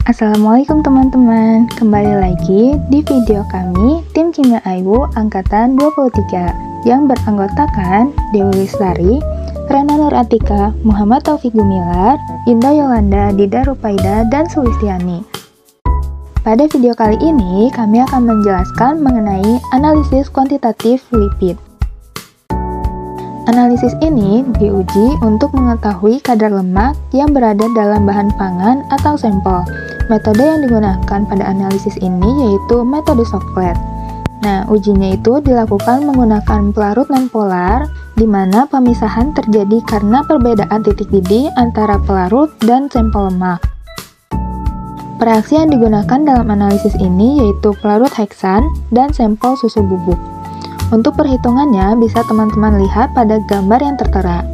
Assalamualaikum teman-teman, kembali lagi di video kami Tim Kimia Ayu Angkatan 23 yang beranggotakan Dewi Lestari, Rena Nur Atika, Muhammad Taufik Gumilar, Indah Yolanda, Dida Rupaida, dan Sulistiani. Pada video kali ini, kami akan menjelaskan mengenai analisis kuantitatif lipid. Analisis ini diuji untuk mengetahui kadar lemak yang berada dalam bahan pangan atau sampel. Metode yang digunakan pada analisis ini yaitu metode Shockley. Nah, ujinya itu dilakukan menggunakan pelarut nonpolar, di mana pemisahan terjadi karena perbedaan titik didih antara pelarut dan sampel lemak. Reaksi yang digunakan dalam analisis ini yaitu pelarut heksan dan sampel susu bubuk. Untuk perhitungannya bisa teman-teman lihat pada gambar yang tertera.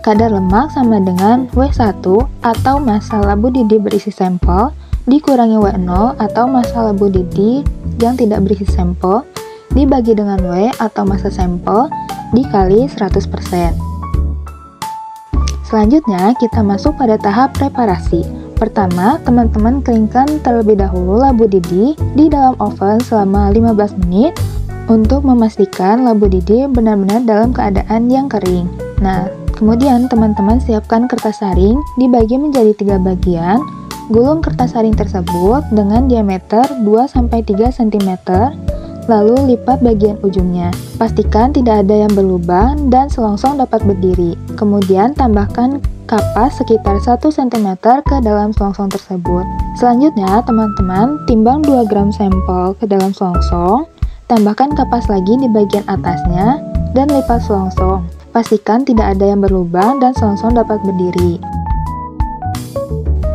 Kadar lemak sama dengan W1 atau massa labu didih berisi sampel dikurangi W0 atau massa labu didih yang tidak berisi sampel dibagi dengan W atau massa sampel dikali 100%. Selanjutnya kita masuk pada tahap preparasi. Pertama, teman-teman keringkan terlebih dahulu labu didih di dalam oven selama 15 menit untuk memastikan labu didih benar-benar dalam keadaan yang kering. Nah, kemudian teman-teman siapkan kertas saring dibagi menjadi 3 bagian. Gulung kertas saring tersebut dengan diameter 2-3 cm, lalu lipat bagian ujungnya. Pastikan tidak ada yang berlubang dan selongsong dapat berdiri. Kemudian tambahkan kapas sekitar 1 cm ke dalam selongsong tersebut. Selanjutnya, teman-teman timbang 2 gram sampel ke dalam selongsong. Tambahkan kapas lagi di bagian atasnya dan lipat selongsong. Pastikan tidak ada yang berlubang dan selongsong dapat berdiri.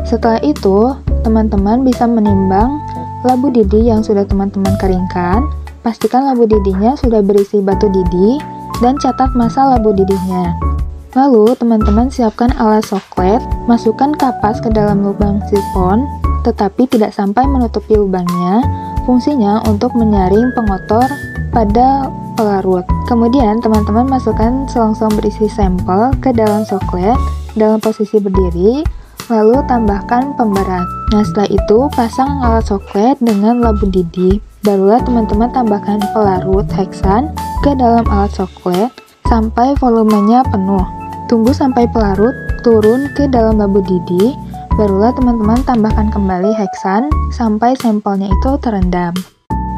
Setelah itu, teman-teman bisa menimbang labu didih yang sudah teman-teman keringkan. Pastikan labu didihnya sudah berisi batu didih dan catat massa labu didihnya. Lalu, teman-teman siapkan alat Shockley, masukkan kapas ke dalam lubang sifon, tetapi tidak sampai menutupi lubangnya. Fungsinya untuk menyaring pengotor pada pelarut. Kemudian teman-teman masukkan selongsong berisi sampel ke dalam Shockley dalam posisi berdiri, lalu tambahkan pemberat. Nah, setelah itu pasang alat Shockley dengan labu didih. Barulah teman-teman tambahkan pelarut heksan ke dalam alat Shockley sampai volumenya penuh. Tunggu sampai pelarut turun ke dalam labu didih. Barulah teman-teman tambahkan kembali heksan sampai sampelnya itu terendam.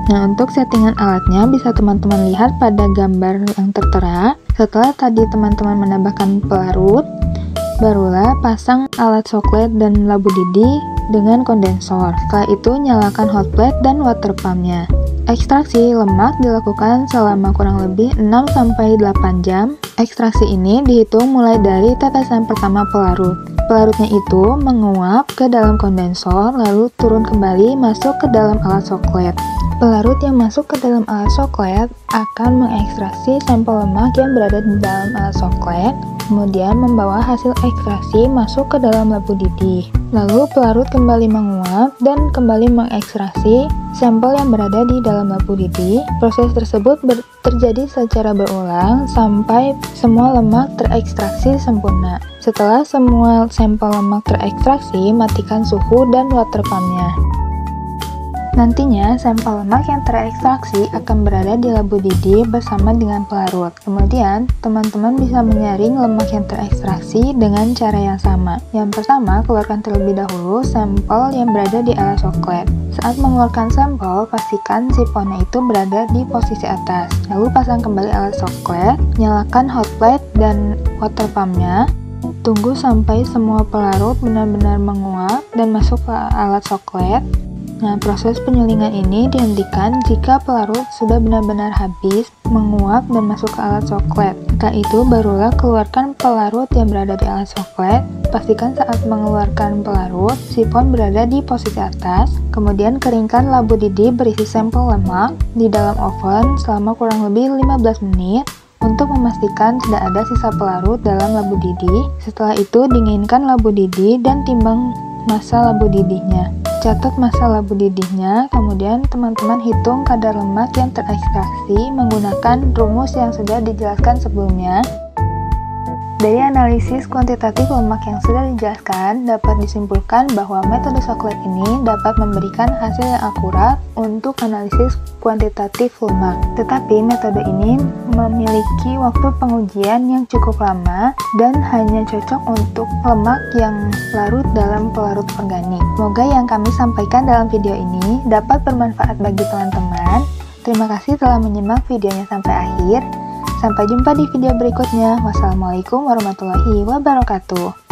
Nah, untuk settingan alatnya bisa teman-teman lihat pada gambar yang tertera. Setelah tadi teman-teman menambahkan pelarut, barulah pasang alat Shockley dan labu didih dengan kondensor. Setelah itu nyalakan hot plate dan water pumpnya. Ekstraksi lemak dilakukan selama kurang lebih 6-8 jam. Ekstraksi ini dihitung mulai dari tetesan pertama pelarut. Pelarutnya itu menguap ke dalam kondensor, lalu turun kembali masuk ke dalam alat Shockley. Pelarut yang masuk ke dalam alat Shockley akan mengekstraksi sampel lemak yang berada di dalam alat Shockley, kemudian membawa hasil ekstraksi masuk ke dalam labu didih. Lalu pelarut kembali menguap dan kembali mengekstraksi sampel yang berada di dalam labu didih. Proses tersebut terjadi secara berulang sampai semua lemak terekstraksi sempurna. Setelah semua sampel lemak terekstraksi, matikan suhu dan water pumpnya. Nantinya, sampel lemak yang terekstraksi akan berada di labu didih bersama dengan pelarut. Kemudian, teman-teman bisa menyaring lemak yang terekstraksi dengan cara yang sama. Yang pertama, keluarkan terlebih dahulu sampel yang berada di alat Shockley. Saat mengeluarkan sampel, pastikan sifonnya itu berada di posisi atas. Lalu pasang kembali alat Shockley, nyalakan hot plate dan water pumpnya. Tunggu sampai semua pelarut benar-benar menguap dan masuk ke alat Shockley. Nah, proses penyulingan ini dihentikan jika pelarut sudah benar-benar habis menguap dan masuk ke alat Shockley. Setelah itu, barulah keluarkan pelarut yang berada di alat Shockley. Pastikan saat mengeluarkan pelarut, sifon berada di posisi atas. Kemudian keringkan labu didih berisi sampel lemak di dalam oven selama kurang lebih 15 menit. Untuk memastikan tidak ada sisa pelarut dalam labu didih. Setelah itu, dinginkan labu didih dan timbang massa labu didihnya. Catat massa labu didihnya, kemudian teman-teman hitung kadar lemak yang terekstraksi menggunakan rumus yang sudah dijelaskan sebelumnya. Dari analisis kuantitatif lemak yang sudah dijelaskan, dapat disimpulkan bahwa metode Soclete ini dapat memberikan hasil yang akurat untuk analisis kuantitatif lemak. Tetapi metode ini memiliki waktu pengujian yang cukup lama dan hanya cocok untuk lemak yang larut dalam pelarut organik. Semoga yang kami sampaikan dalam video ini dapat bermanfaat bagi teman-teman. Terima kasih telah menyimak videonya sampai akhir. Sampai jumpa di video berikutnya. Wassalamualaikum warahmatullahi wabarakatuh.